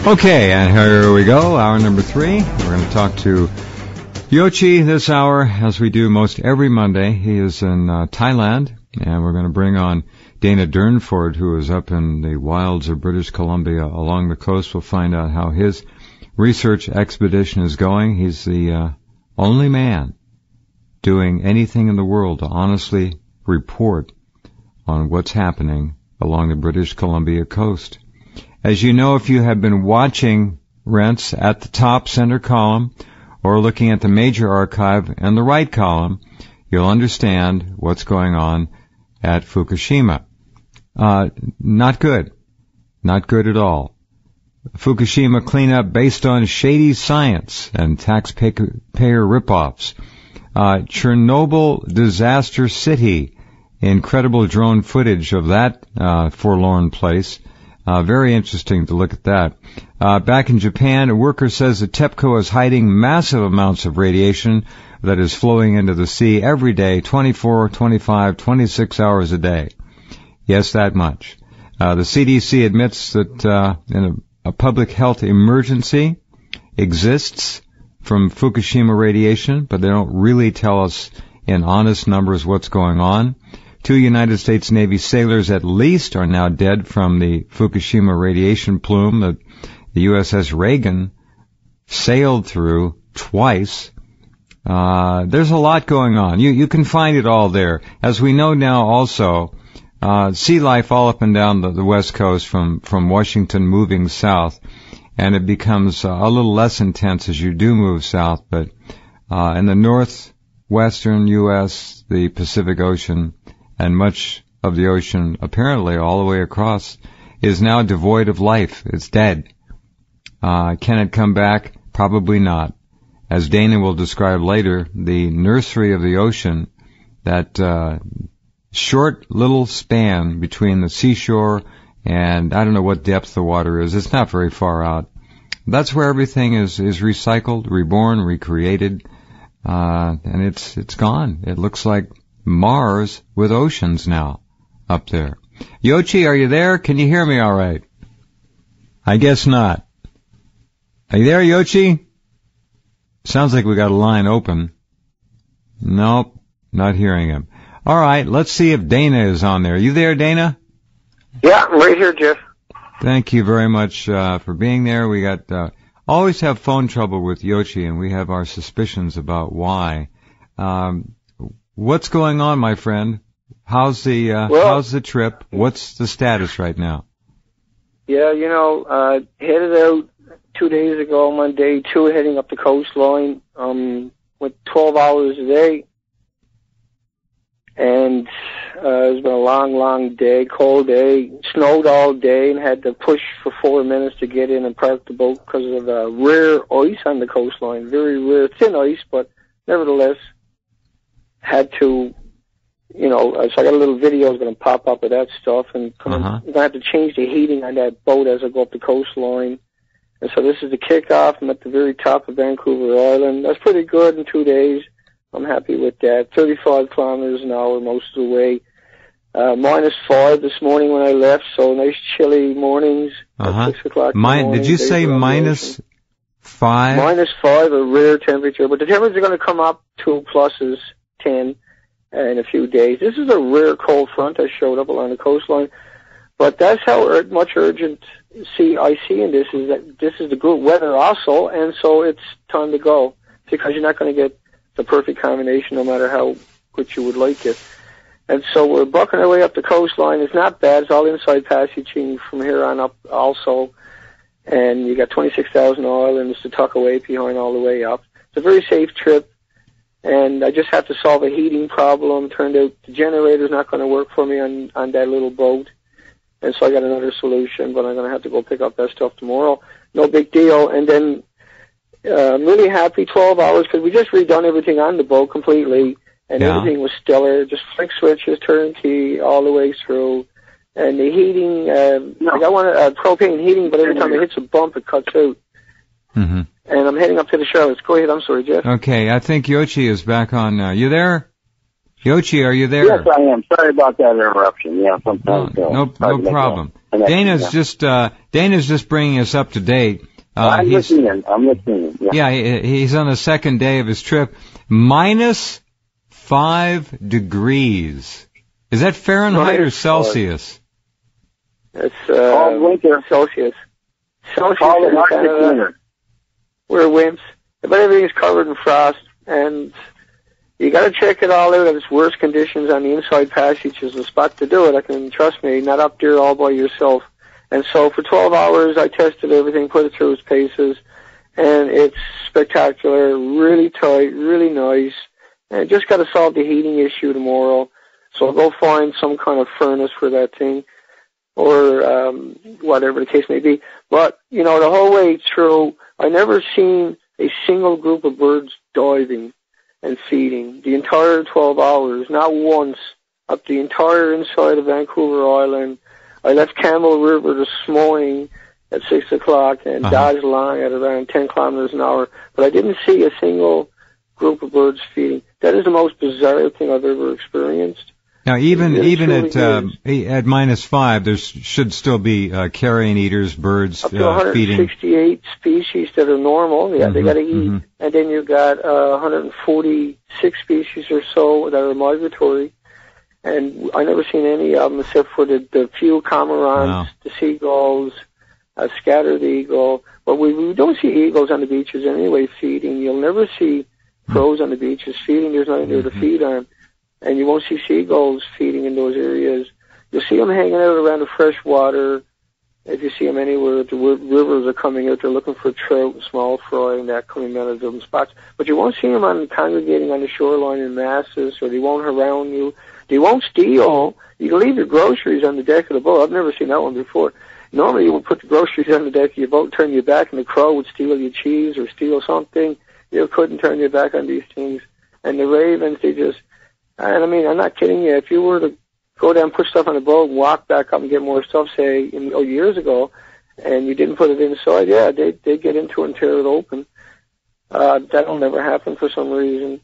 Okay, and here we go, hour number 3. We're going to talk to Yochi this hour, as we do most every Monday. He is in Thailand, and we're going to bring on Dana Durnford, who is up in the wilds of British Columbia along the coast. We'll find out how his research expedition is going. He's the only man doing anything in the world to honestly report on what's happening along the British Columbia coast. As you know, if you have been watching Rense at the top center column or looking at the major archive in the right column, you'll understand what's going on at Fukushima. Not good. Not good at all. Fukushima cleanup based on shady science and taxpayer ripoffs. Chernobyl disaster city. Incredible drone footage of that forlorn place. Very interesting to look at that. Back in Japan, a worker says that TEPCO is hiding massive amounts of radiation that is flowing into the sea every day, 24, 25, 26 hours a day. Yes, that much. The CDC admits that a public health emergency exists from Fukushima radiation, but they don't really tell us in honest numbers what's going on. 2 United States Navy sailors at least are now dead from the Fukushima radiation plume that the USS Reagan sailed through twice. There's a lot going on. You can find it all there. As we know now also, sea life all up and down the West Coast from Washington moving south, and it becomes a little less intense as you do move south, but in the northwestern U.S., the Pacific Ocean, and much of the ocean, apparently all the way across, is now devoid of life. It's dead. Can it come back? Probably not. As Dana will describe later, the nursery of the ocean, that short little span between the seashore and I don't know what depth the water is. It's not very far out. That's where everything is recycled, reborn, recreated, and it's gone. It looks like Mars with oceans now up there. Yochi, are you there? Can you hear me all right? I guess not. Are you there, Yochi? Sounds like we got a line open. Nope, not hearing him. All right, let's see if Dana is on there. You there, Dana? Yeah, I'm right here, Jeff. Thank you very much for being there. We got always have phone trouble with Yochi, and we have our suspicions about why. What's going on, my friend? How's the trip? What's the status right now? Yeah, headed out 2 days ago. I'm on day 2, heading up the coastline, with 12 hours a day. And it's been a long, long day, cold day. Snowed all day and had to push for 4 minutes to get in and park the boat because of the rare ice on the coastline. Very rare, thin ice, but nevertheless, had to, so I got a little video that's going to pop up of that stuff, and I'm going to have to change the heating on that boat as I go up the coastline. And so this is the kickoff. I'm at the very top of Vancouver Island. That's pretty good in 2 days. I'm happy with that. 35 kilometers an hour most of the way. -5 this morning when I left, so nice chilly mornings at 6 o'clock in the morning. Did you say -5? -5, a rare temperature, but the temperatures are going to come up to pluses 10 in a few days. This is a rare cold front that showed up along the coastline, but that's how much urgent I see in this, is that this is the good weather also, and so it's time to go, because you're not going to get the perfect combination no matter how good you would like it. And so we're bucking our way up the coastline. It's not bad. It's all inside passaging from here on up also, and you got 26,000 islands to tuck away behind all the way up. It's a very safe trip. And I just have to solve a heating problem. Turned out the generator's not going to work for me on that little boat. And so I got another solution, but I'm going to have to go pick up that stuff tomorrow. No big deal. And then I'm really happy, 12 hours, because we just redone everything on the boat completely, and everything was stellar. Just flick switches, turnkey, all the way through. And the heating, I want propane heating, but every time it hits a bump, it cuts out. Mm-hmm. And I'm heading up to the Charlottes. Go ahead. I'm sorry, Jeff. Okay, I think Yochi is back on now. You there? Yochi, are you there? Yes, I am. Sorry about that interruption. Yeah, sometimes. No problem. Dana's just bringing us up to date. I'm listening. Yeah, he's on the second day of his trip. -5 degrees. Is that Fahrenheit or Celsius? It's winter. Celsius. Celsius. We're wimps, but everything's covered in frost, and you got to check it all out. If it's worse conditions on the inside passage, is the spot to do it. I can trust me, not up there all by yourself. And so for 12 hours, I tested everything, put it through its paces, and it's spectacular, really tight, really nice. And just got to solve the heating issue tomorrow. So I'll go find some kind of furnace for that thing, or whatever the case may be. But, you know, the whole way through, I never seen a single group of birds diving and feeding the entire 12 hours, not once, up the entire inside of Vancouver Island. I left Campbell River this morning at 6 o'clock and dodged along at around 10 kilometers an hour, but I didn't see a single group of birds feeding. That is the most bizarre thing I've ever experienced. Now, even at -5, there should still be carrion eaters, birds up to 168 feeding. species that are normal. Yeah, they got to eat, and then you've got 146 species or so that are migratory. And I never seen any of them except for the few cormorants, the seagulls, scattered eagle. But we don't see eagles on the beaches anyway feeding. You'll never see crows on the beaches feeding. There's nothing there to feed on. And you won't see seagulls feeding in those areas. You'll see them hanging out around the fresh water. If you see them anywhere, the rivers are coming out. They're looking for trout and small fry and that coming out of different spots. But you won't see them congregating on the shoreline in masses, or they won't harass you. They won't steal. You can leave your groceries on the deck of the boat. I've never seen that one before. Normally you would put the groceries on the deck of your boat, turn your back, and the crow would steal your cheese or steal something. You couldn't turn your back on these things. And the ravens, they just... And I mean, I'm not kidding you. If you were to go down, put stuff on the boat, and walk back up and get more stuff, say, years ago, and you didn't put it inside, they'd get into it and tear it open. That'll never happen for some reason.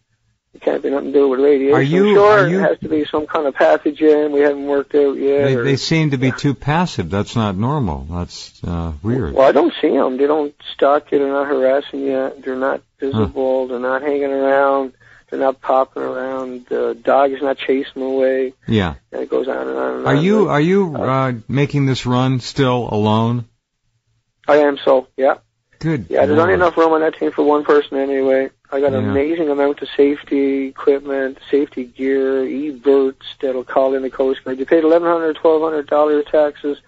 It can't be nothing to do with radiation. It has to be some kind of pathogen we haven't worked out yet. They seem to be too passive. That's not normal. That's weird. Well, I don't see them. They don't stalk you. They're not harassing you. They're not visible. They're not hanging around. They're not popping around. The dog is not chasing them away. Yeah. And it goes on and on and on. Are you making this run still alone? I am, yeah. Good. Yeah, there's only enough room on that team for one person anyway. I got an amazing amount of safety equipment, safety gear, e-verts that'll call in the Coast Guard. You paid $1,100, $1,200 taxes.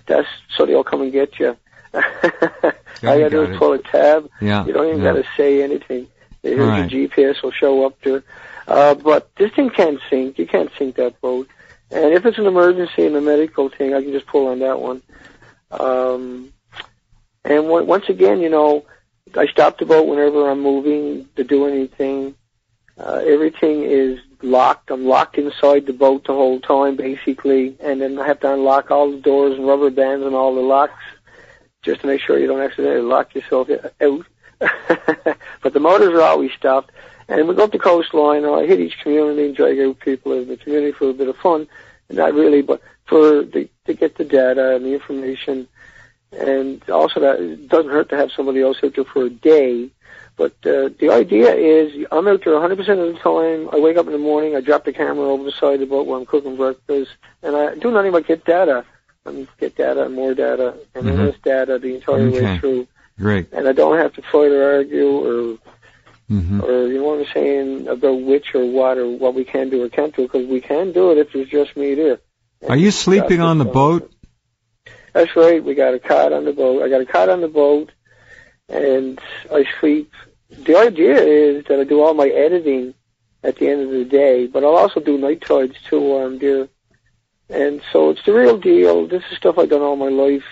That's so they'll come and get you. All you gotta do is pull a tab. Yeah. You don't even gotta say anything. Here's your GPS will show up there. But this thing can't sink. You can't sink that boat. And if it's an emergency and a medical thing, I can just pull on that one. And once again, I stop the boat whenever I'm moving to do anything. Everything is locked. I'm locked inside the boat the whole time, basically. And then I have to unlock all the doors and rubber bands and all the locks just to make sure you don't accidentally lock yourself out. But the motors are always stopped. And we go up the coastline. I hit each community and drag out people in the community for a bit of fun. Not really, but to get the data and the information. And also that it doesn't hurt to have somebody else out there for a day. But the idea is I'm out there 100% of the time. I wake up in the morning. I drop the camera over the side of the boat while I'm cooking breakfast. And I do nothing but get data. Get data and more data. And then this data the entire way through. Great. And I don't have to fight or argue or you know what I'm saying, about which or what we can do or can't do, because we can do it if there's just me there. Are you sleeping on the boat? That's right. We got a cot on the boat. I got a cot on the boat, and I sleep. The idea is that I do all my editing at the end of the day, but I'll also do night tides too while I'm there. And so it's the real deal. This is stuff I've done all my life.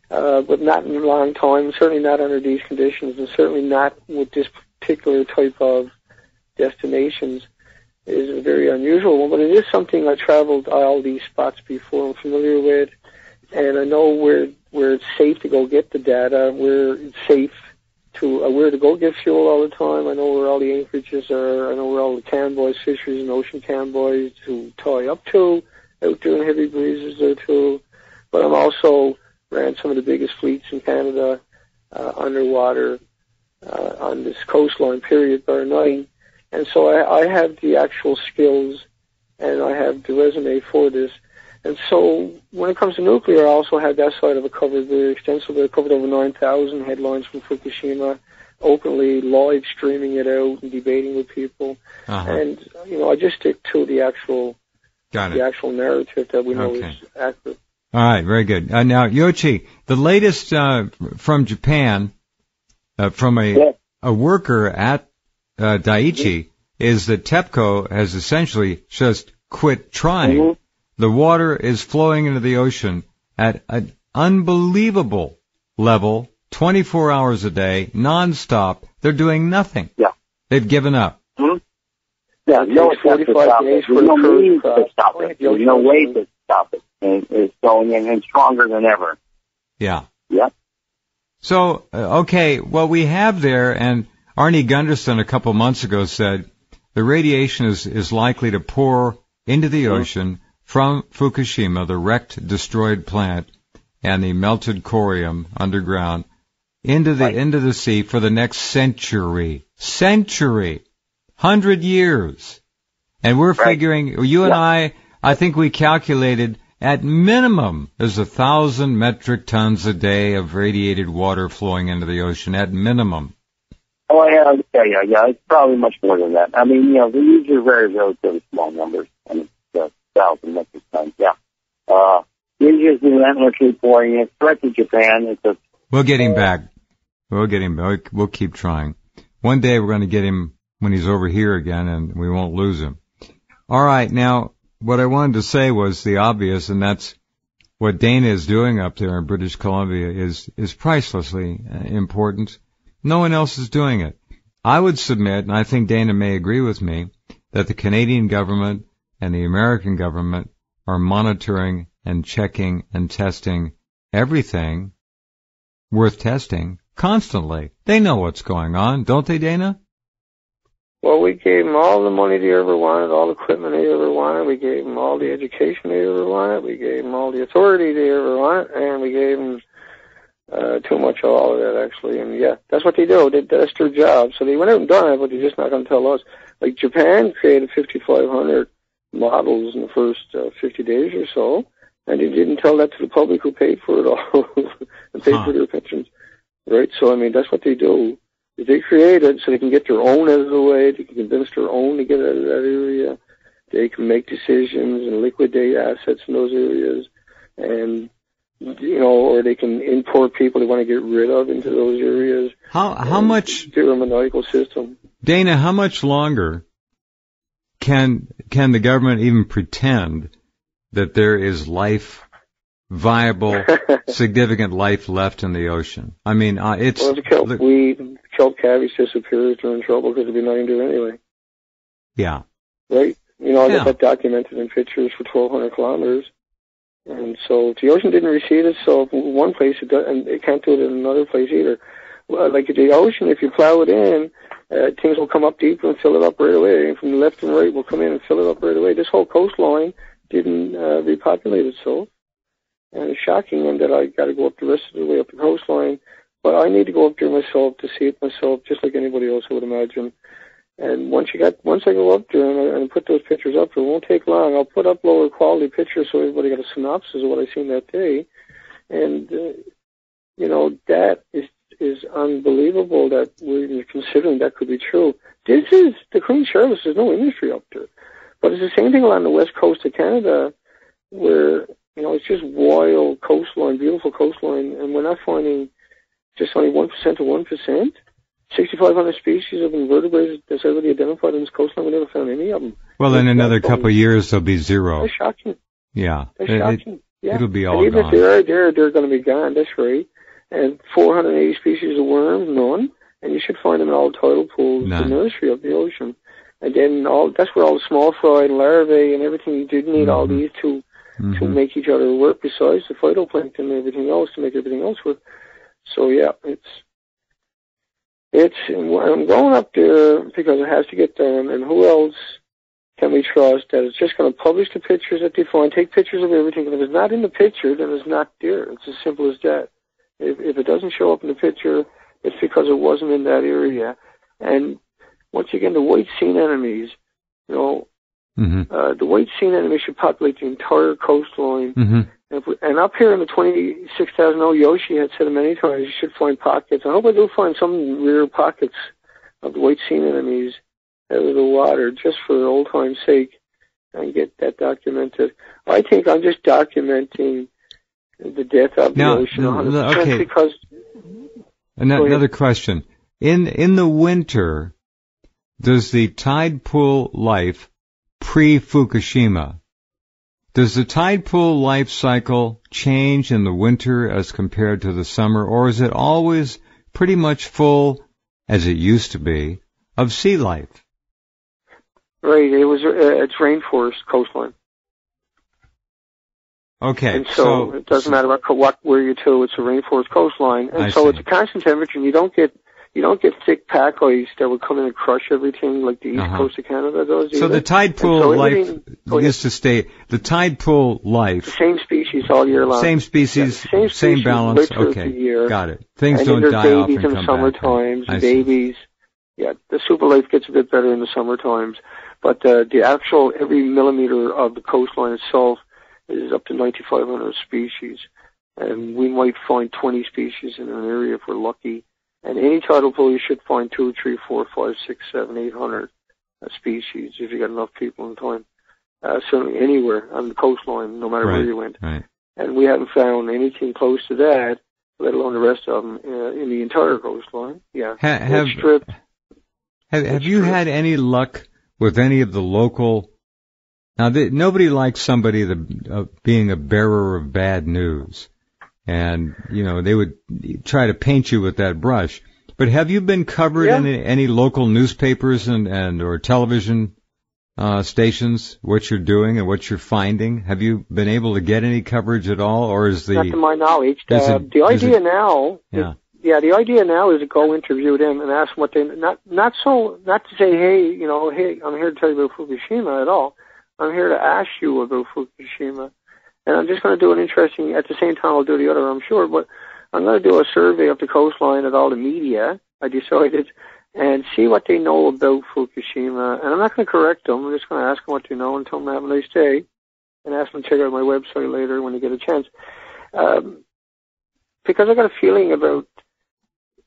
But not in a long time, certainly not under these conditions, and certainly not with this particular type of destinations. It is a very unusual one, but it is something I traveled all these spots before. I'm familiar with, and I know where it's safe to go get the data, where it's safe to where to go get fuel all the time. I know where all the anchorages are. I know where all the canboys, fisheries, and ocean canboys to tie up to out there in heavy breezes there too. but I'm also ran some of the biggest fleets in Canada underwater on this coastline, period, bar none. And so I have the actual skills and I have the resume for this. And so when it comes to nuclear, I also had that side of it covered very extensively. I covered over 9,000 headlines from Fukushima, openly live streaming it out and debating with people. And, I just stick to the actual narrative that we know is accurate. All right, very good. Now, Yoichi, the latest from Japan, from a worker at Daiichi, is that TEPCO has essentially just quit trying. The water is flowing into the ocean at an unbelievable level, 24 hours a day, nonstop. They're doing nothing. Yeah. They've given up. Yeah, no 45 days for no means to stop it. There's no way to stop it. And it's going in and stronger than ever. Yeah. Yep. So, what we have there, and Arnie Gunderson a couple months ago said, the radiation is likely to pour into the ocean from Fukushima, the wrecked, destroyed plant, and the melted corium underground, into the sea for the next century. 100 years. And we're figuring, you and I think we calculated at minimum there's 1,000 metric tons a day of radiated water flowing into the ocean, at minimum. Oh, yeah. It's probably much more than that. I mean, these are very, relatively small numbers. I mean, 1,000 metric tons, They're just relentlessly pouring it. Threat to Japan. We'll get him back. We'll keep trying. One day we're going to get him when he's over here again, and we won't lose him. All right, now, what I wanted to say was the obvious, and that's what Dana is doing up there in British Columbia is pricelessly important. No one else is doing it. I would submit, and I think Dana may agree with me, that the Canadian government and the American government are monitoring and checking and testing everything worth testing constantly. They know what's going on, don't they, Dana? Well, we gave them all the money they ever wanted, all the equipment they ever wanted. We gave them all the education they ever wanted. We gave them all the authority they ever wanted, and we gave them too much of all of that, actually. And, that's what they do. That's their job. So they went out and done it, but they're just not going to tell us. Like Japan created 5,500 models in the first 50 days or so, and they didn't tell that to the public who paid for it all and paid for their pensions. Right? So, I mean, that's what they do. They create it so they can get their own out of the way. They can convince their own to get out of that area. They can make decisions and liquidate assets in those areas. And, or they can import people they want to get rid of into those areas. How much? They're a maniacal system. Dana, how much longer can the government even pretend that there is viable, significant life left in the ocean? I mean, it's... Well, the kelp cavies disappears, they're in trouble because there'd be nothing to do anyway. Yeah. Right? I got that documented in pictures for 1,200 kilometers. And so the ocean didn't recede it, so in one place it does, and it can't do it in another place either. Well, like the ocean, if you plow it in, things will come up deeper and fill it up right away. And from the left and right will come in and fill it up right away. This whole coastline didn't repopulate itself. And it's shocking that I got to go up the rest of the way up the coastline. But I need to go up there myself to see it myself, just like anybody else I would imagine. And once I go up there and put those pictures up, it won't take long. I'll put up lower quality pictures so everybody got a synopsis of what I seen that day. And, that is unbelievable that we're even considering that could be true. This is the Queen's Service. There's no industry up there. But it's the same thing along the west coast of Canada where, it's just wild coastline, beautiful coastline, and we're not finding just only 1% of 1%. 6,500 species of invertebrates that's already identified in this coastline. We never found any of them. Well, in another couple of years, there'll be zero. That's shocking. Yeah. That's shocking. It'll be all and even gone. If they're going to be gone, that's right. And 480 species of worms, none. And you should find them in all tidal pools, the nursery of the ocean. And then that's where all the small fry and larvae and everything, you did need all these to make each other work, besides the phytoplankton and everything else to make everything else work. So, I'm going up there because it has to get done, and who else can we trust that it's just going to publish the pictures that they find, take pictures of everything, and if it's not in the picture, then it's not there. It's as simple as that. If it doesn't show up in the picture, it's because it wasn't in that area. And once again, the white sea anemones, you know, the white sea anemones should populate the entire coastline. And up here in the 26,000, Yoshi had said many times, you should find pockets. I hope I do find some rare pockets of the white sea anemones out of the water, just for old time's sake, and get that documented. I think I'm just documenting the death of the ocean 100%. Okay. Because another question. In the winter, does the tide pool life pre-Fukushima, does the tide pool life cycle change in the winter as compared to the summer, or is it always pretty much full, as it used to be, of sea life? Right, it's rainforest coastline. Okay. And so it doesn't matter where you're to, it's a rainforest coastline. And so it's a constant temperature, and you don't get thick pack ice that would come in and crush everything like the east coast of Canada does either. So the tide pool life used to stay, the tide pool life. The same species all year long. Same species, same balance. Okay, got it. Things don't die off and come back. And in the summer times, babies. Yeah, the super life gets a bit better in the summer times. But the actual, every millimeter of the coastline itself is up to 9,500 species. And we might find 20 species in an area if we're lucky. And any tidal pool, you should find 2, 3, 4, 5, 6, 7, 800 species if you got enough people in time. Certainly anywhere on the coastline, no matter where you went. Right. And we haven't found anything close to that, let alone the rest of them, in the entire coastline. Yeah. Have you had any luck with any of the local? Now, nobody likes somebody being a bearer of bad news. And, you know, they would try to paint you with that brush. But have you been covered in any local newspapers and or television stations, what you're doing and what you're finding? Have you been able to get any coverage at all, or is not to my knowledge? The idea now is to go interview them and ask them what they not to say, hey, I'm here to tell you about Fukushima at all. I'm here to ask you about Fukushima. And I'm just going to do an interesting, at the same time I'll do the other, I'm sure, but I'm going to do a survey of the coastline of all the media, I decided, and see what they know about Fukushima. And I'm not going to correct them, I'm just going to ask them what they know and tell them to have a nice day, and ask them to check out my website later when they get a chance. Because I got a feeling about,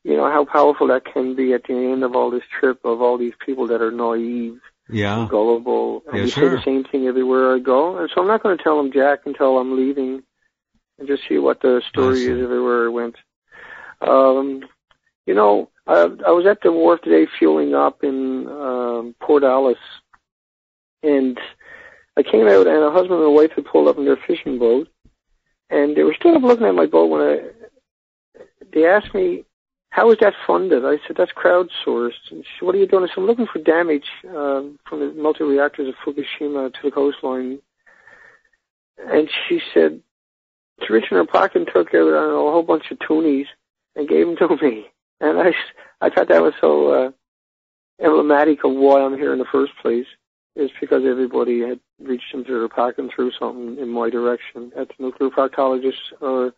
how powerful that can be at the end of all this trip, of all these people that are naive. Yeah. Gullible. And we say the same thing everywhere I go. And so I'm not going to tell them Jack until I'm leaving and just see what the story is everywhere I went. I was at the wharf today fueling up in Port Alice. And I came out and a husband and a wife had pulled up in their fishing boat. And they were still up looking at my boat when they asked me, how is that funded? I said, that's crowdsourced. And she said, what are you doing? I said, I'm looking for damage from the multi-reactors of Fukushima to the coastline. And she said, she reached in her pocket and took out, a whole bunch of toonies and gave them to me. And I thought that was so emblematic of why I'm here in the first place, is because everybody had reached into their pocket and threw something in my direction at the nuclear proctologist or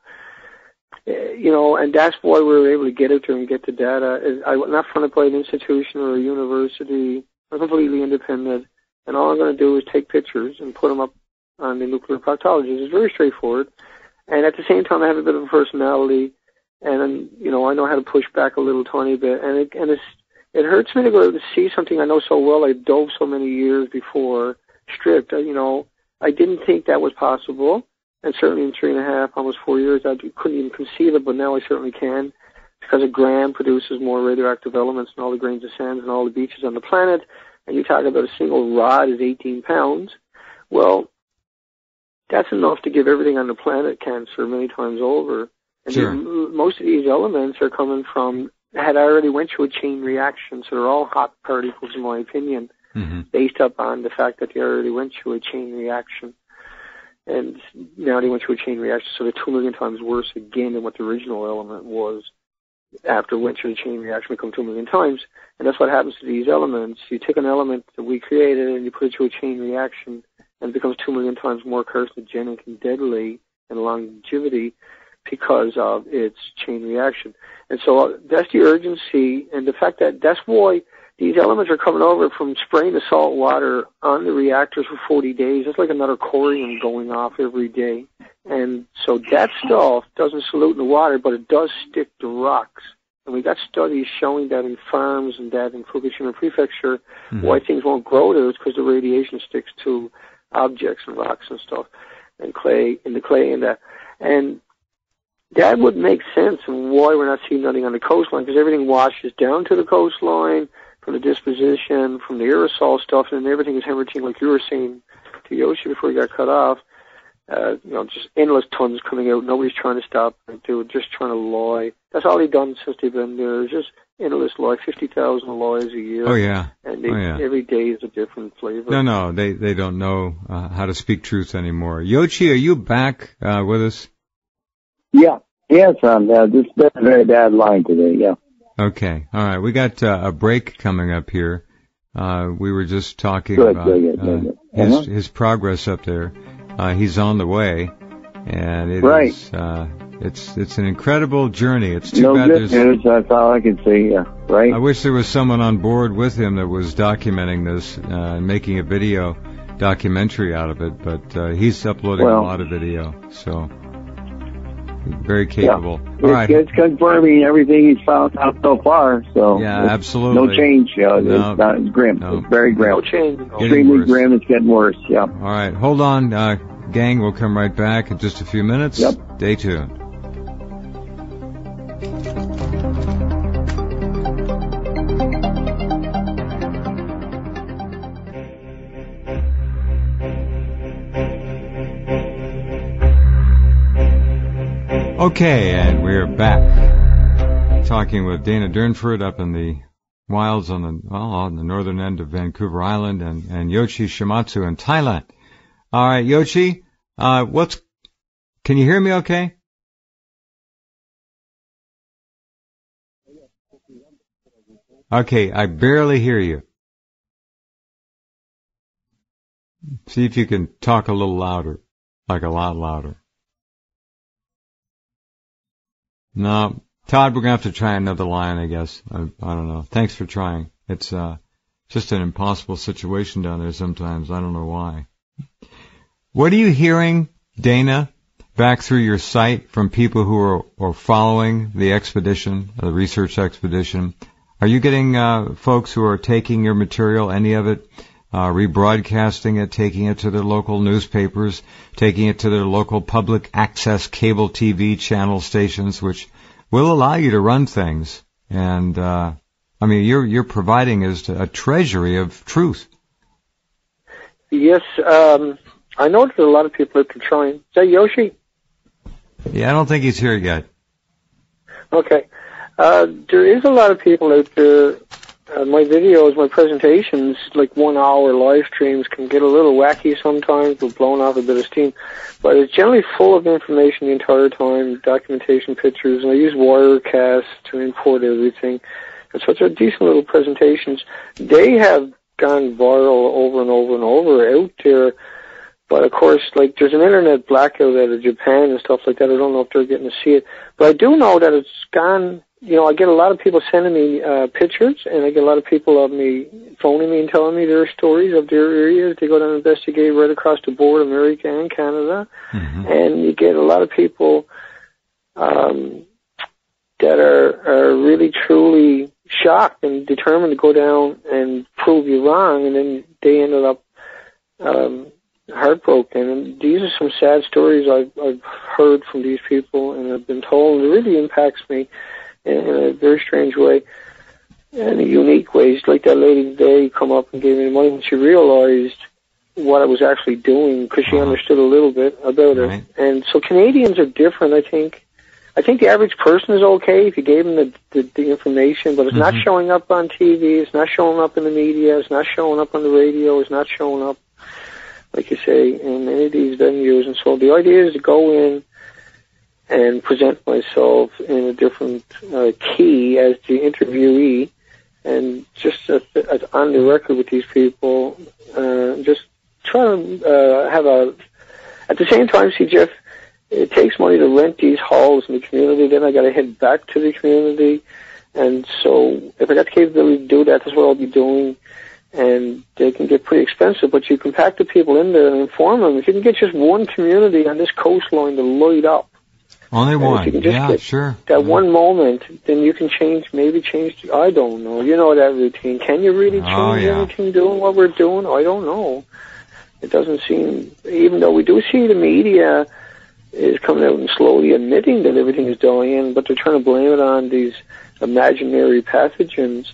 and that's why we were able to get out there and get the data. I'm not funded by an institution or a university. I'm completely independent. And all I'm going to do is take pictures and put them up on the nuclear proctologist. It's very straightforward. And at the same time, I have a bit of a personality. And, I know how to push back a little tiny bit. And it hurts me to go out and see something I know so well. I dove so many years before, stripped. I didn't think that was possible. And certainly in 3.5, almost 4 years, I couldn't even conceive it, but now I certainly can, because a gram produces more radioactive elements than all the grains of sand and all the beaches on the planet. And you talk about a single rod is 18 pounds. Well, that's enough to give everything on the planet cancer many times over. And most of these elements are coming from, had already went through a chain reaction, so they're all hot particles, in my opinion, based upon the fact that they already went through a chain reaction. And now they went through a chain reaction, so they're 2 million times worse again than what the original element was. after winter, the chain reaction become 2 million times. And that's what happens to these elements. You take an element that we created and you put it through a chain reaction, and it becomes 2 million times more carcinogenic and deadly and longevity because of its chain reaction. And so that's the urgency, and the fact that that's why these elements are coming over from spraying the salt water on the reactors for 40 days. It's like another corium going off every day. And so that stuff doesn't solute in the water, but it does stick to rocks. And we got studies showing that in farms and that in Fukushima Prefecture, why things won't grow there is because the radiation sticks to objects and rocks and stuff, and clay, and the clay and that. And that would make sense and why we're not seeing nothing on the coastline, because everything washes down to the coastline from the disposition, from the aerosol stuff, and everything is hemorrhaging, like you were saying to Yoshi before he got cut off. Just endless tons coming out. Nobody's trying to stop it. They were just trying to lie. That's all they've done since they've been there. It's just endless lie. 50,000 lies a year. Oh yeah. And every day is a different flavor. No, they don't know how to speak truth anymore. Yoshi, are you back with us? Yeah. Yes, this has been a very bad line today. Yeah. Okay. All right. We got a break coming up here. We were just talking about his progress up there. He's on the way, and it's an incredible journey. It's too bad there's news. That's all I can say. Yeah, right. I wish there was someone on board with him that was documenting this, making a video documentary out of it. But he's uploading a lot of video, so very capable. Yeah. All right. It's confirming everything he's found out so far. So yeah, absolutely. No change. It's grim. No. It's very grim. No change. Extremely grim. It's getting worse. Yeah. All right. Hold on, gang. We'll come right back in just a few minutes. Yep. Stay tuned. Okay, and we're back talking with Dana Durnford up in the wilds on the northern end of Vancouver Island, and Yoshi Shimatsu in Thailand. All right, Yoshi, can you hear me okay? Okay, I barely hear you. See if you can talk a little louder, like a lot louder. No, Todd, we're going to have to try another line, I guess. I don't know. Thanks for trying. It's just an impossible situation down there sometimes. I don't know why. What are you hearing, Dana, back through your site from people who are following the expedition, the research expedition? Are you getting folks who are taking your material, any of it, rebroadcasting it, taking it to their local newspapers, taking it to their local public access cable TV channel stations, which will allow you to run things? And you're providing us a treasury of truth. Yes, I know there's a lot of people that are trying. Is that Yoshi? Yeah, I don't think he's here yet. Okay. There is a lot of people out there. My videos, my presentations, like 1 hour live streams, can get a little wacky sometimes. We're blowing off a bit of steam. But it's generally full of information the entire time, documentation, pictures, and I use Wirecast to import everything. And so they're decent little presentations. They have gone viral over and over and over out there. But of course, like, there's an internet blackout out of Japan and stuff like that. I don't know if they're getting to see it. But I do know that it's gone. I get a lot of people sending me pictures, and I get a lot of people of me phoning me and telling me their stories of their areas. They go down and investigate right across the board, America and Canada. And you get a lot of people that are really, truly shocked and determined to go down and prove you wrong, and then they ended up heartbroken. And these are some sad stories I've heard from these people and I've been told. It really impacts me in a very strange way, in a unique way. It's like that lady today come up and gave me the money when she realized what I was actually doing, because she understood a little bit about it. And so Canadians are different, I think. I think the average person is okay if you gave them the information, but it's not showing up on TV, it's not showing up in the media, it's not showing up on the radio, it's not showing up, like you say, in any of these venues. And so the idea is to go in and present myself in a different key as the interviewee, and just as on the record with these people, just try to have a... At the same time, see, Jeff, it takes money to rent these halls in the community, then I got to head back to the community, and so if I got the capability to do that, that's what I'll be doing. And they can get pretty expensive, but you can pack the people in there and inform them. If you can get just one community on this coastline to light up, only one, if you can just yeah, get sure. That one moment, then you can change. I don't know. You know that routine. Can you really change anything doing what we're doing? I don't know. It doesn't seem. Even though we do see the media is coming out and slowly admitting that everything is dying, but they're trying to blame it on these imaginary pathogens.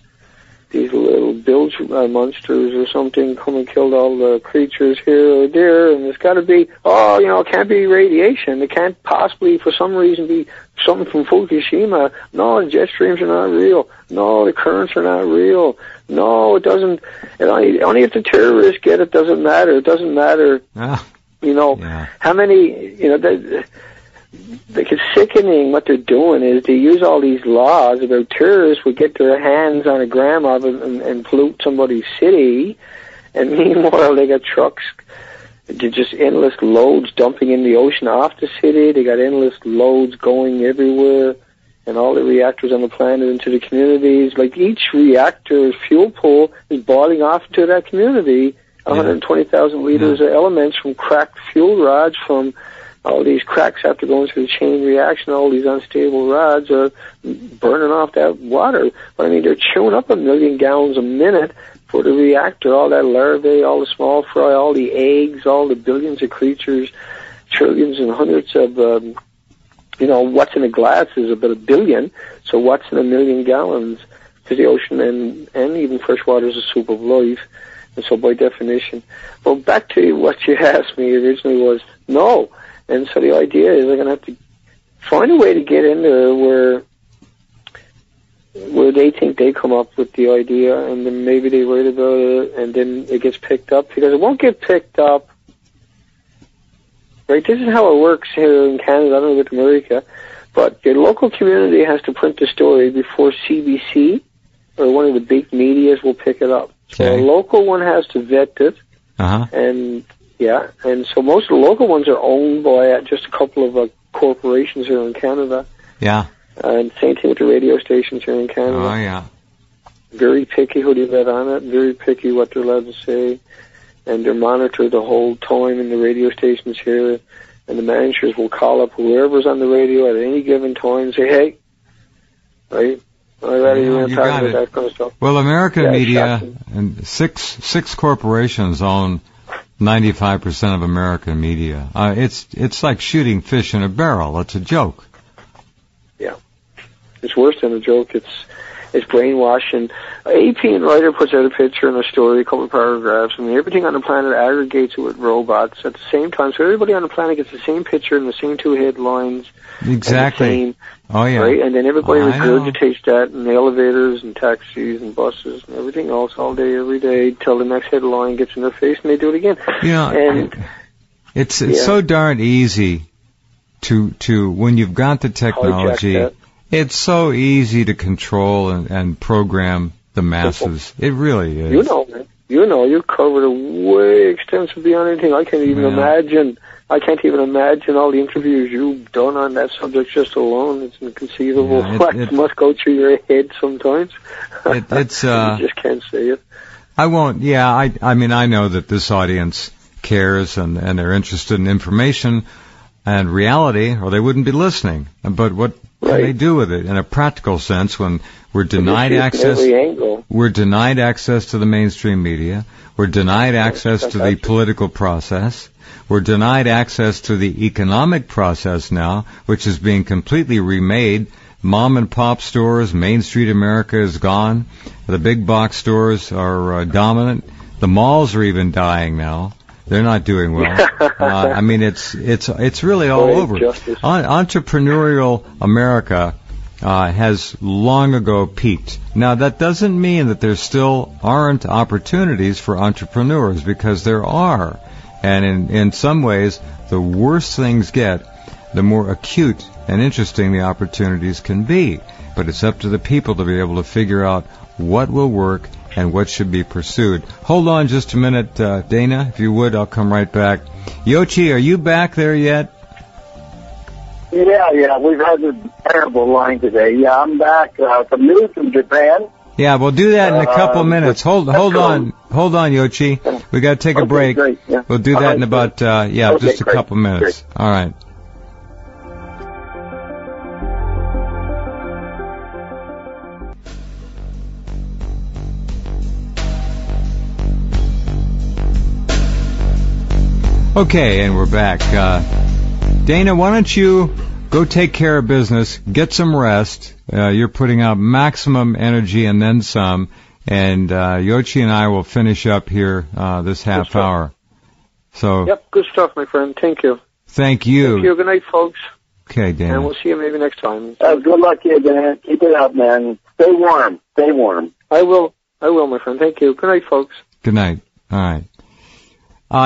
These little bilge monsters or something come and killed all the creatures here or there, and it's got to be, it can't be radiation. It can't possibly, for some reason, be something from Fukushima. No, the jet streams are not real. No, the currents are not real. No, it doesn't. Only if the terrorists get it, doesn't matter. It doesn't matter, how many, it's sickening what they're doing is they use all these laws about terrorists would get their hands on a gram of it and pollute somebody's city, and meanwhile they got trucks, they're just endless loads dumping in the ocean off the city, they got endless loads going everywhere, and all the reactors on the planet into the communities. Like each reactor's fuel pool is boiling off into that community, 120,000 liters of elements from cracked fuel rods, from all these cracks after going through the chain reaction, all these unstable rods are burning off that water. But I mean, they're chewing up 1 million gallons a minute for the reactor, all that larvae, all the small fry, all the eggs, all the billions of creatures, trillions and hundreds of, what's in a glass is about 1 billion, so what's in 1 million gallons? Because the ocean and even fresh water is a soup of life, and so by definition. Well, back to what you asked me originally was, no. And so the idea is they're going to have to find a way to get in there where they think they come up with the idea, and then maybe they write about it, and then it gets picked up, because it won't get picked up. Right? This is how it works here in Canada. I don't know with America, but your local community has to print the story before CBC or one of the big medias will pick it up. So a local one has to vet it, and so most of the local ones are owned by just a couple of corporations here in Canada. Yeah. And same thing with the radio stations here in Canada. Oh, yeah. Very picky who they let on it, very picky what they're allowed to say, and they're monitored the whole time in the radio stations here, and the managers will call up whoever's on the radio at any given time and say, hey, right? I'd rather you want to talk about that kind of stuff. Well, American media and six corporations own 95% of American media. It's like shooting fish in a barrel. It's a joke. Yeah, it's worse than a joke. It's brainwashing. AP and writer puts out a picture and a story, a couple of paragraphs, and everything on the planet aggregates it with robots at the same time. So everybody on the planet gets the same picture and the same 2 headlines. Exactly. Right? And then everybody regurgitates that in the elevators and taxis and buses and everything else all day, every day, till the next headline gets in their face and they do it again. It's so darn easy to when you've got the technology. It's so easy to control and program the masses. It really is. Man. You've covered it way extensive beyond anything I can't even imagine. I can't even imagine all the interviews you've done on that subject just alone. It's inconceivable. It must go through your head sometimes. It's you just can't say it. I won't. Yeah, I mean, I know that this audience cares and they're interested in information and reality, or they wouldn't be listening. But what can they do with it in a practical sense when we're denied access? We're denied access to the mainstream media. We're denied access to the political process. We're denied access to the economic process now, which is being completely remade. Mom and pop stores, Main Street America is gone. The big box stores are dominant. The malls are even dying now. They're not doing well. I mean, it's really all over. Entrepreneurial America has long ago peaked. Now, that doesn't mean that there still aren't opportunities for entrepreneurs, because there are. And in some ways, the worse things get, the more acute and interesting the opportunities can be. But it's up to the people to be able to figure out what will work and what should be pursued. Hold on just a minute, Dana, if you would. I'll come right back. Yoshi, are you back there yet? Yeah, we've had a terrible line today. Yeah, I'm back. Some news from Japan. Yeah, we'll do that in a couple minutes. Hold on, Yoshi. We got to take a break. Great. Yeah. We'll do that in about just a couple minutes. Great. All right. Okay, and we're back. Dana, why don't you go take care of business, get some rest. You're putting out maximum energy and then some. And Yoshi and I will finish up here this half hour. So. Yep, good stuff, my friend. Thank you. Thank you. Thank you. Good night, folks. Okay, Dana. And we'll see you maybe next time. Good luck to you, Dan. Keep it up, man. Stay warm. I will, my friend. Thank you. Good night, folks. Good night. All right.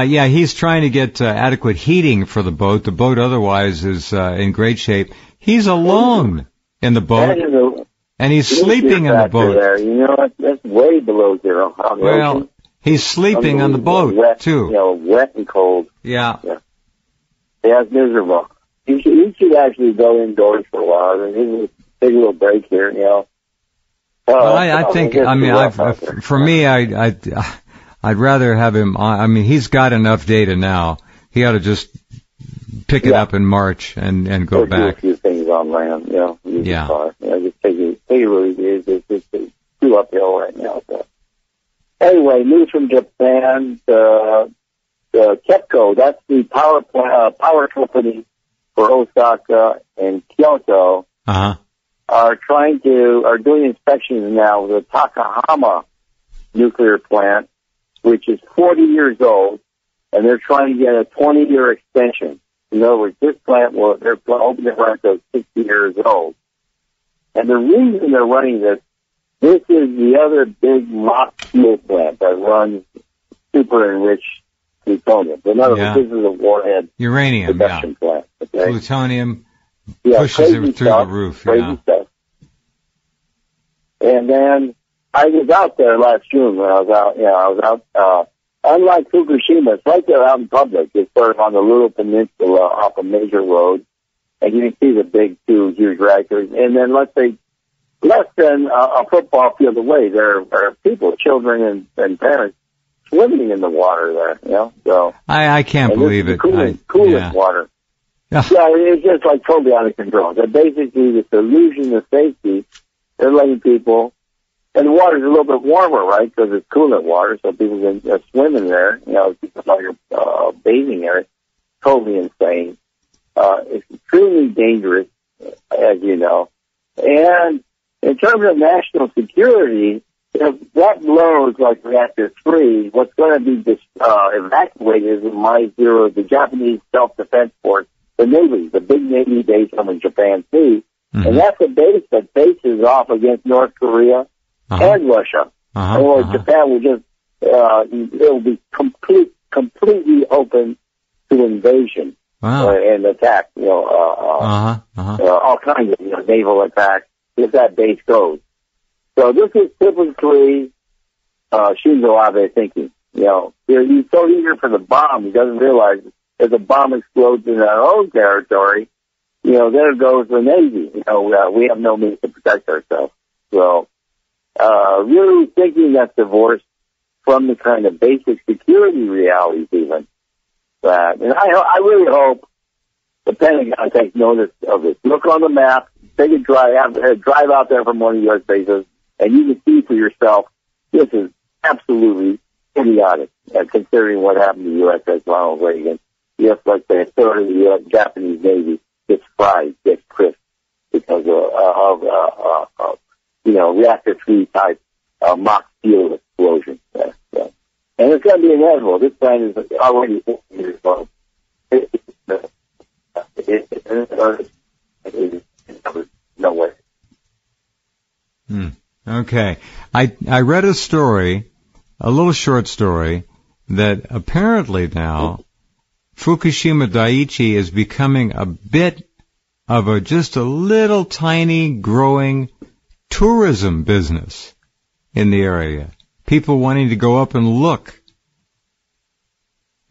He's trying to get adequate heating for the boat. The boat otherwise is in great shape. He's alone in the boat, and he's sleeping in the boat. There. You know, that's way below zero. Well, he's sleeping on the boat, wet, too. You know, wet and cold. Yeah. Yeah, it's miserable. You should actually go indoors for a while and take a little break here, you know. Well, I think, for me, I'd rather have him on. I mean, he's got enough data now. He ought to just pick it up in March and go back. Do a few things on land, you know. Yeah. Just take it really easy. It's too uphill right now. So. Anyway, news from Japan. The TEPCO, that's the power company for Osaka and Kyoto, are doing inspections now of the Takahama nuclear plant, which is 40 years old, and they're trying to get a 20-year extension. In other words, this plant they're opening it right to 60 years old. And the reason they're running this is the other big mock fuel plant that runs super enriched plutonium. In other words, this is a warhead production plant. Okay? Plutonium pushes it through the roof. Crazy stuff. And then I was out there last June when I was out. Unlike Fukushima, it's right there out in public. It's sort of on the little peninsula off a major road, and you can see the big two huge reactors. And then let's say less than a football field away, there are people, children and parents, swimming in the water there. You know, so I can't believe it. Cooling water. Yeah, it's just like totally out of control. They're basically this illusion of safety. They're letting people. And the water's a little bit warmer, right, because it's coolant water, so people can swim in there. You know, it's like a bathing area. Totally insane. It's extremely dangerous, as you know. And in terms of national security, if that blows like reactor 3, what's going to be evacuated is my zero, the Japanese self-defense force, the Navy, the big Navy base over in Japan Sea. And that's a base that faces off against North Korea and Russia. Or Japan will just, it will be completely open to invasion and attack, you know, all kinds of, naval attacks if that base goes. So this is typically, Shinzo Abe thinking, you know, he's so eager for the bomb, he doesn't realize if the bomb explodes in our own territory, you know, there goes the Navy. You know, we have no means to protect ourselves. So, really thinking that's divorced from the kind of basic security realities even. And I really hope the Pentagon takes notice of this. Look on the map, take a drive out there from one of the U.S. bases, and you can see for yourself, this is absolutely idiotic, considering what happened to USS Ronald Reagan. Yes, like the third of the Japanese Navy gets fried, gets crisped because of reactor 3 type mock fuel explosion. And it's going to be inevitable. This plant is already 4 years old. No way. Okay. I read a story, a little short story, that apparently now Fukushima Daiichi is becoming a bit of just a little tiny growing tourism business in the area. People wanting to go up and look,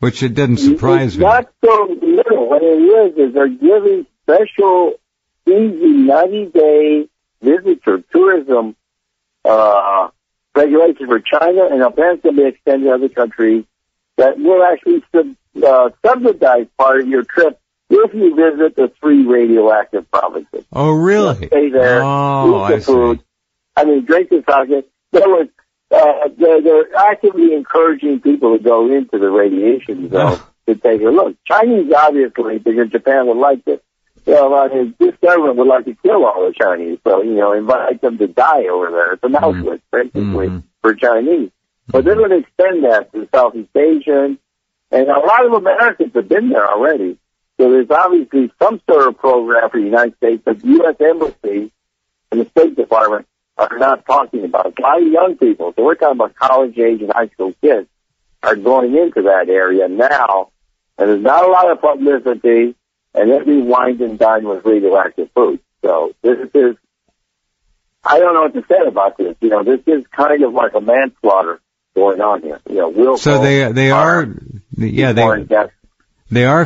which it didn't surprise me. Not so little. What it is they're giving special, easy 90-day visitor tourism regulations for China, and apparently going to be extended to other countries that will actually subsidize part of your trip if you visit the 3 radioactive provinces. Oh, really? You'll stay there, eat the food. I mean, drink the sake. They're actively encouraging people to go into the radiation zone to take a look. Chinese, obviously, because Japan would like to, this government would like to kill all the Chinese. So, invite them to die over there. It's an Auschwitz, basically, for Chinese. But they're going to extend that to Southeast Asian. And a lot of Americans have been there already. So there's obviously some sort of program for the United States, but the U.S. Embassy and the State Department are not talking about it. A lot of young people, so we're talking about college age and high school kids, are going into that area now, and there's not a lot of publicity, and every wine and dine with radioactive food. So this is, I don't know what to say about this. This is kind of like a manslaughter going on here. So they are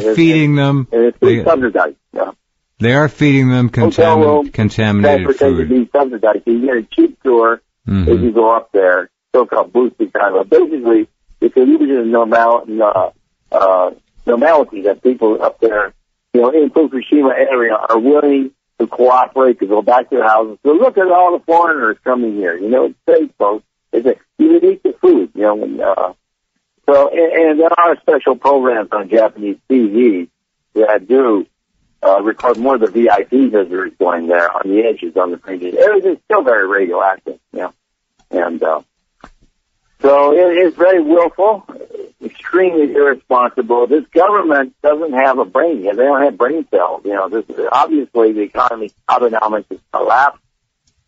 feeding them. And it's subsidized. Yeah. They are feeding them contaminated food. Be subsidized. So you get a cheap tour if you go up there, so-called boosted time. But basically, it's an illusion of normality that people up there, in Fukushima area are willing to cooperate to go back to their houses. So look at all the foreigners coming here. It's safe, folks. You can eat the food, and there are special programs on Japanese TV that do record more of the VIP visitors going there on the edges, on the fringes. Everything's still very radioactive, and so it is very willful, extremely irresponsible. This government doesn't have a brain yet. They don't have brain cells. Obviously the economy, Abenomics has collapsed.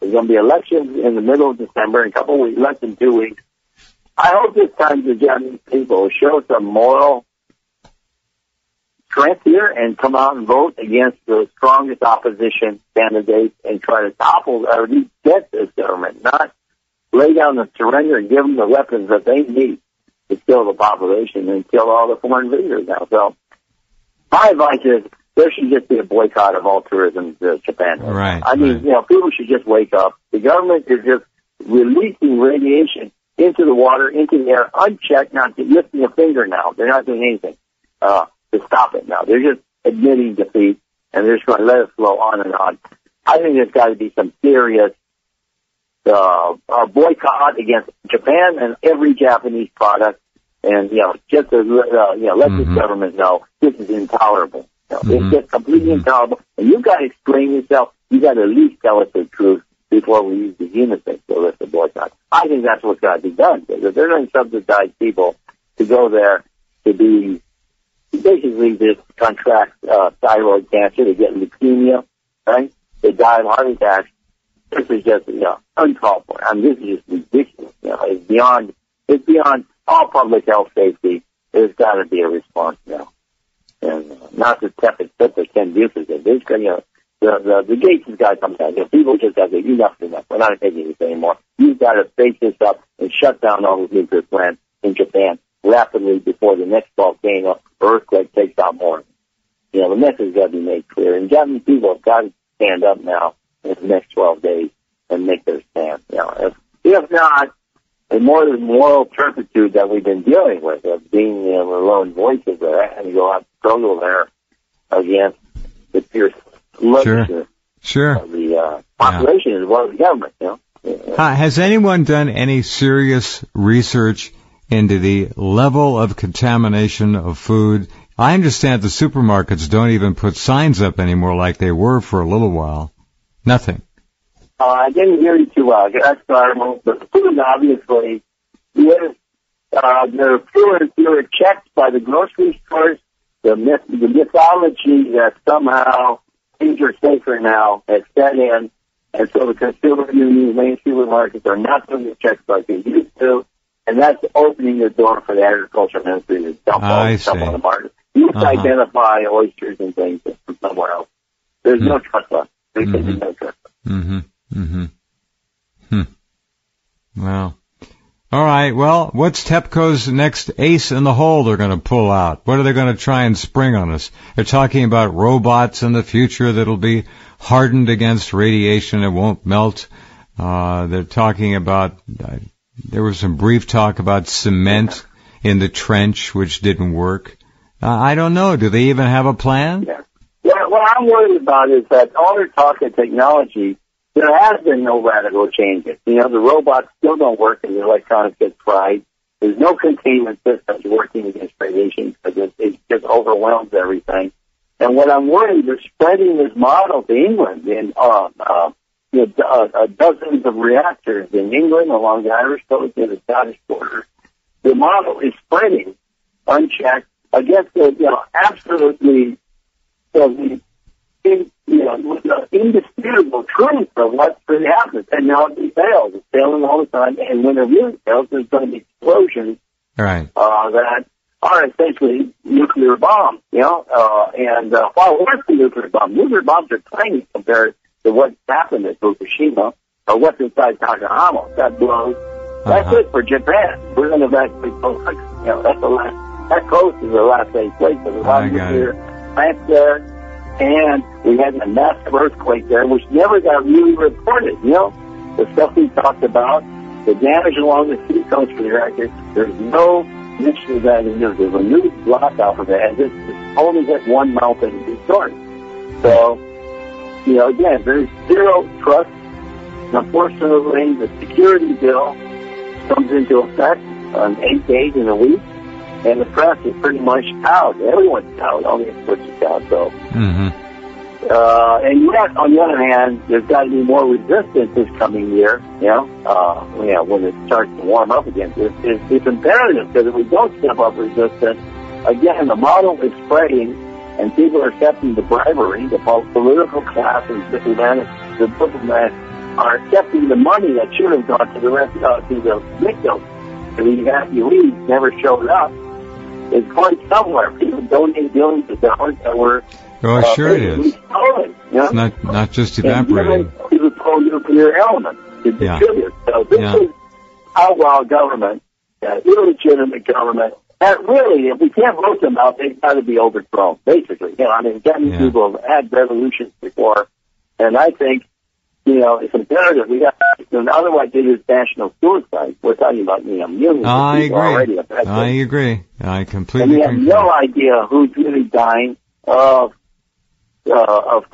There's going to be elections in the middle of December in a couple of weeks, less than 2 weeks. I hope this time the Japanese people show some moral strength here and come out and vote against the strongest opposition candidates and try to topple or at least get this government, not lay down and surrender and give them the weapons that they need to kill the population and kill all the foreign visitors now. So my advice is there should just be a boycott of all tourism to Japan. Right. I mean, people should just wake up. The government is just releasing radiation into the water, into the air, unchecked, not lifting a finger now. They're not doing anything to stop it now. They're just admitting defeat, and they're just going to let it flow on and on. I think there's got to be some serious boycott against Japan and every Japanese product, and just to let this government know this is intolerable. It's just completely intolerable, and you've got to explain yourself. You've got to at least tell us the truth before we use the innocent to lift the boycott. I think that's what's got to be done. They're going to subsidize people to go there to be basically just contract thyroid cancer, they get leukemia, right? They die of heart attacks. This is just uncalled for. I mean, this is just ridiculous. It's beyond all public health safety. There's got to be a response now, and not the tepid tip that Ken Buford did. There's the gates has got to come down. People just have to enough. We're not taking this anymore. You've got to face this up and shut down all the nuclear plants in Japan rapidly before the next volcano or earthquake takes out more. The message has got to be made clear. And Japanese people have got to stand up now in the next 12 days and make their stand. If not, the more the moral turpitude that we've been dealing with, of being the lone voices there, and you go out and struggle there against the fierce sure of the population as well as the government. Has anyone done any serious research into the level of contamination of food? I understand the supermarkets don't even put signs up anymore like they were for a little while. Nothing. I didn't hear you too well. That's normal. But the food, obviously, there are fewer and fewer checks by the grocery stores. The mythology that somehow things are safer now has set in, and so the consumer unions, main supermarkets are not doing the checks like they used to, and that's opening the door for the agriculture ministry to dump all the stuff on the market. You identify oysters and things from somewhere else. There's no trust left. There's no trust left. Well, all right. Well, what's TEPCO's next ace in the hole they're going to pull out? What are they going to try and spring on us? They're talking about robots in the future that'll be hardened against radiation. It won't melt. They're talking about, there was some brief talk about cement in the trench, which didn't work. I don't know. Do they even have a plan? Yeah. What I'm worried about is that all their talk of technology, there has been no radical changes. The robots still don't work and the electronics get fried. There's no containment systems working against radiation because it just overwhelms everything. And what I'm worried, they're spreading this model to England in dozens of reactors in England along the Irish coast and the Scottish border. The model is spreading unchecked against the absolutely indisputable truth of what's really happening. Technology fails. It's failing all the time. And when it really fails, there's going to be explosions that are essentially nuclear bombs, and far worse than nuclear bombs. Nuclear bombs are tiny compared to what happened at Fukushima or what's inside Fukushima. That blows. That's it for Japan. We're going to evacuate both countries. That's the last. That coast is the last safe place. There's a lot of nuclear plants there, and we had a massive earthquake there, which never got really reported. The stuff we talked about, the damage along the sea coast for the reactor. There's no mention of that in the news. There's a new block out of that, and it's only hit one mountain in the story. So, again, there's zero trust. Unfortunately, the security bill comes into effect on 8 days in a week, and the press is pretty much out. Everyone's out, only experts are out. So, and yet, on the other hand, there's got to be more resistance this coming year. When it starts to warm up again, it's imperative because if we don't step up resistance, again, the model is spreading, and people are accepting the bribery. The political class and the diplomats are accepting the money that should have gone to the victims. The evacuees never showed up. It's going somewhere. People donate billions of dollars that were sure it is. Stolen, It's not just evaporating. It was called nuclear element to distribute. So this is outlaw government, illegitimate government. That really, if we can't vote them out, they've got to be overthrown, basically. Many people have had revolutions before, and I think, it's imperative. We got, otherwise it is national suicide. We're talking about, millions of people already affected. I agree. I completely agree. And we have no idea who's really dying of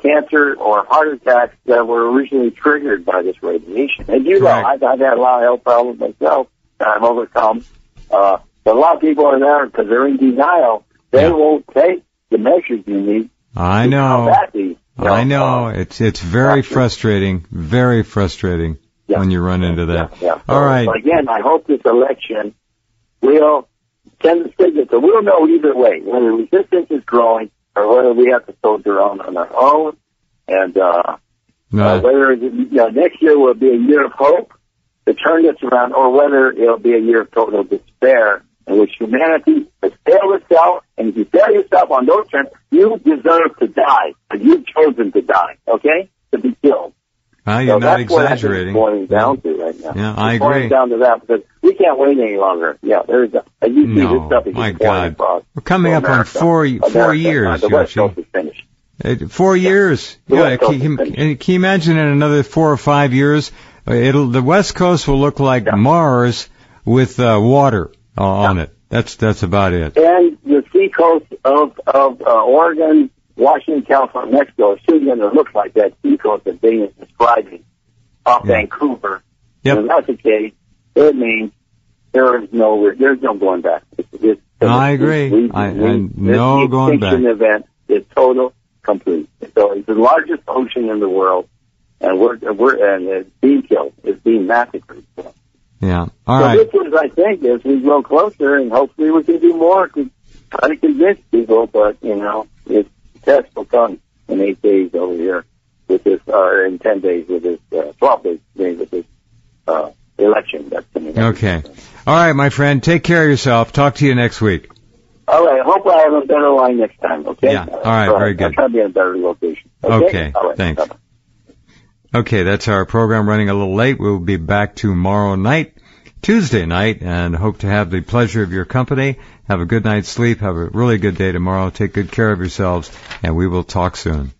cancer or heart attacks that were originally triggered by this radiation. And I've had a lot of health problems myself that I've overcome. But a lot of people are there because they're in denial. They won't take the measures you need. I know. I know. It's very frustrating. Very frustrating when you run into that. All right. But again, I hope this election will send the signal. So we'll know either way whether resistance is growing or whether we have to soldier on our own, and whether next year will be a year of hope to turn this around, or whether it'll be a year of total despair in which humanity has failed itself, and if you fail yourself on those terms, you deserve to die, and you've chosen to die, to be killed. Well, you're not exaggerating. That's what I'm boiling down to right now. Yeah, I agree. Boiling down to that because we can't wait any longer. This stuff is my God. We're coming up on 4 years. The West Coast is finished. 4 years. Can you imagine in another 4 or 5 years, the West Coast will look like Mars with water on it. That's about it. And the sea coast of Oregon, Washington, California, Mexico is still going to look like that sea coast that Dane is describing off Vancouver. Yep. And if that's the case, it means there's no going back. I agree. No going back. This extinction event is total, complete. So it's the largest ocean in the world, and it's being killed. It's being massacred. Yeah. All right. This is, I think, as we grow closer, and hopefully we can do more to try to convince people, but, it's test will come in 8 days over here with this, or in 10 days with this, 12 days with this, election that's coming up. Okay. All right, my friend. Take care of yourself. Talk to you next week. All right. Hope I have a better line next time. Okay. Yeah. All right. Very good. I'll try to be in a better location. Okay. All right. Thanks. Bye-bye. Okay. That's our program running a little late. We'll be back tomorrow night, Tuesday night, and hope to have the pleasure of your company. Have a good night's sleep. Have a really good day tomorrow. Take good care of yourselves, and we will talk soon.